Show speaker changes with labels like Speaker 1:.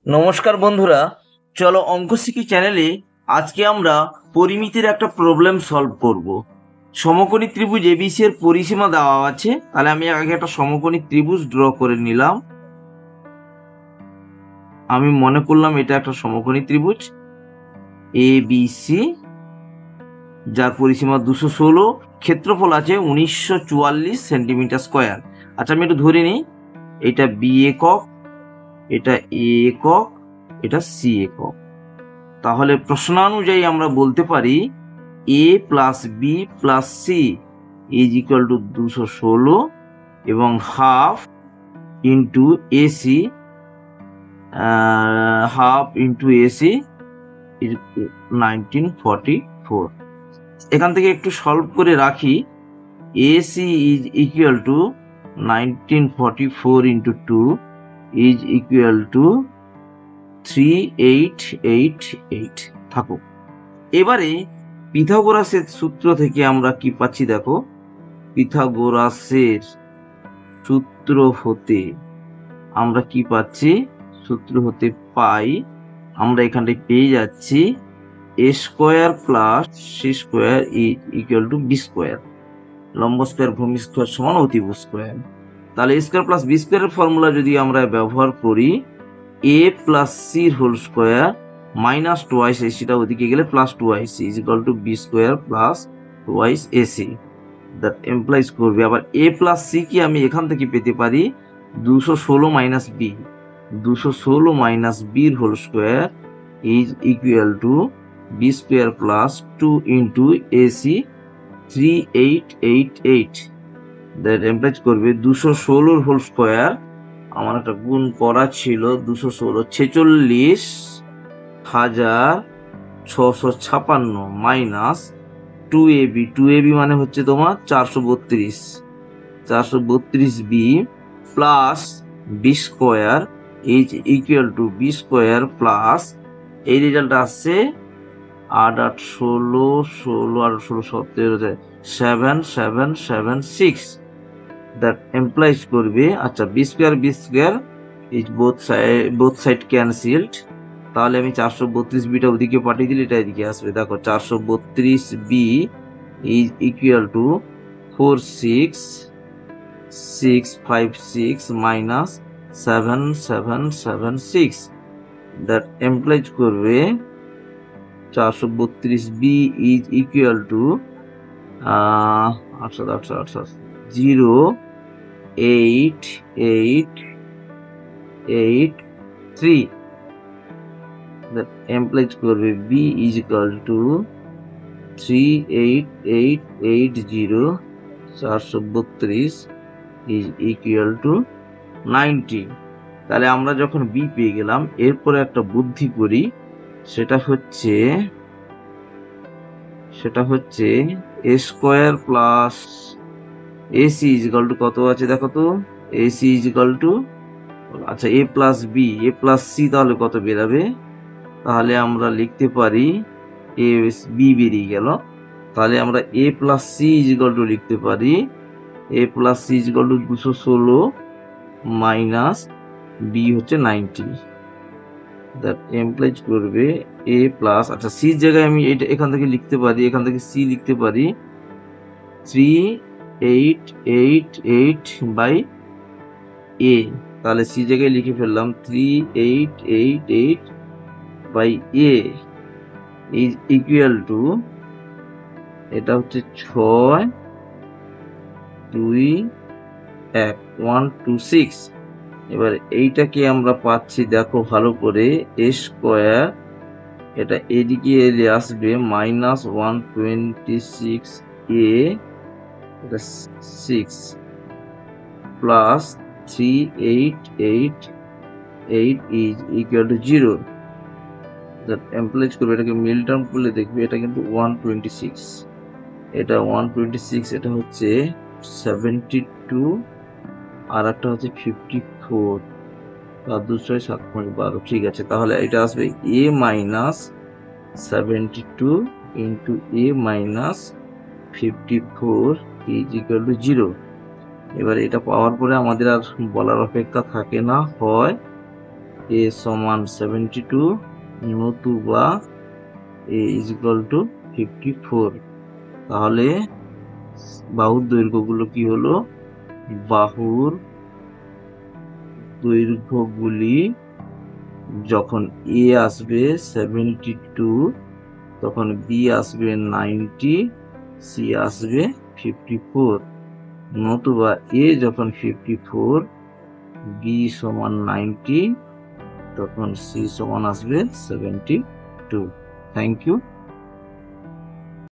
Speaker 1: নমস্কার বন্ধুরা, চলো অঙ্ক শিখি চ্যানেলে আজকে আমরা পরিমিতির একটা প্রবলেম সলভ করব। সমকোণী ত্রিভুজ এবিসি এর পরিসীমা দেওয়া আছে। তাহলে আমি আগে একটা সমকোণী ত্রিভুজ ড্র করে নিলাম। আমি মনে করলাম এটা একটা সমকোণী ত্রিভুজ এবিসি, যার পরিসীমা 216, ক্ষেত্রফল আছে 1944 সেন্টিমিটার স্কোয়ার। আচ্ছা, আমি একটু ধরে নিই, এটা বি একক, এটা এ একক, এটা সি একক। তাহলে প্রশ্নানুযায়ী আমরা বলতে পারি A plus B plus C is equal to 216 এবং half into AC, half into AC 1944। এখান থেকে একটু সলভ করে রাখি। AC is equal to 1944 into 2 is equal to 3888 থাকুক। এবারে পিথাগোরাসের সূত্র থেকে আমরা কি পাচ্ছি দেখো। পিথাগোরাসের সূত্র হতে আমরা কি পাচ্ছি, সূত্র হতে পাই আমরা এখানটায় পেয়ে যাচ্ছি A square plus C square equal to B square. লম্ব স্কোয়ার ভূমি স্কোয়ার সমান অতিভু স্কোয়ার। তাহলে এ স্কোয়ার প্লাস বি স্কোয়ারের ফর্মুলা যদি আমরা ব্যবহার করি, A plus C whole square minus twice এসিটা ওদিকে গেলে plus twice is equal to B square plus twice AC. That implies করবে আবার এ প্লাস সি কি আমি এখান থেকে পেতে পারি 216 মাইনাস বি, 216 মাইনাস বির whole square is equal to B square plus 2 into AC 3888। That implies করবে 216 হোল স্কোয়ার, আমার একটা গুণ করা ছিল, 216 46,656 মাইনাস 2ab, 2ab মানে হচ্ছে তোমার 432b plus B square is equal to B square plus এই রেজাল্ট আসছে 8 8 16 16 8 16 17 7776। দ্যাট এমপ্লাইজ করবে, আচ্ছা B square is both side cancelled. তাহলে আমি 432 বিটা ওদিকে পাঠিয়ে দিলে এটা এদিকে আসবে। দেখো 432 B is equal to 46656 minus 7776। That implies করবে 432 B is equal to 08883। that implies করবে b is equal to 38880 432 is equal to 90। তাহলে আমরা যখন b পেয়ে গেলাম, এরপরে একটা বুদ্ধি করি, সেটা হচ্ছে a square plus AC is equal two কত আছে দেখো তো, এসি ইজ ইকুয়াল টু, আচ্ছা এ plus B A plus C তাহলে কত বেরাবে, তাহলে আমরা লিখতে পারি এ বি বেরিয়ে গেল, তাহলে আমরা A plus C is equal to লিখতে পারি A plus C is equal to 216 minus B হচ্ছে 90। দ্যাট এমপ্লাইজ করবে এ প্লাস, আচ্ছা সির জায়গায় আমি এটা এখান থেকে লিখতে পারি, এখান থেকে সি লিখতে পারি 3888 বাই এ। তাহলে সি জায়গায় লিখে ফেললাম 3888 by A is equal to, এটা হচ্ছে 6 2 1 126। এবার এইটাকে আমরা পাচ্ছি দেখো ভালো করে, এ স্কোয়ার, এটা এদিকে এলে আসবে minus 126 A 6 plus 3888 is equal to 0। That implies করবে, এটাকে মিল টার্ম করলে দেখবে এটা কিন্তু 126, এটা 126, এটা হচ্ছে 72 আর একটা হচ্ছে 54 আর 2 6 7.12। ঠিক আছে, তাহলে এটা আসবে A minus 72 into A minus 54 is equal to 0। এবার এটা পাওয়ার পরে আমাদের আর বলার অপেক্ষা থাকে না, হয় এ সমান 72 নতুবা এ ইজ ইকুয়াল টু 54। তাহলে বাহুর দৈর্ঘ্যগুলো কি হলো? বাহুর দৈর্ঘ্যগুলি যখন এ আসবে 72, তখন বি আসবে 90, সি আসবে 54, নতুবা এ যখন 54, বি সমান 90, তখন সি সমান আসবে 72। Thank you.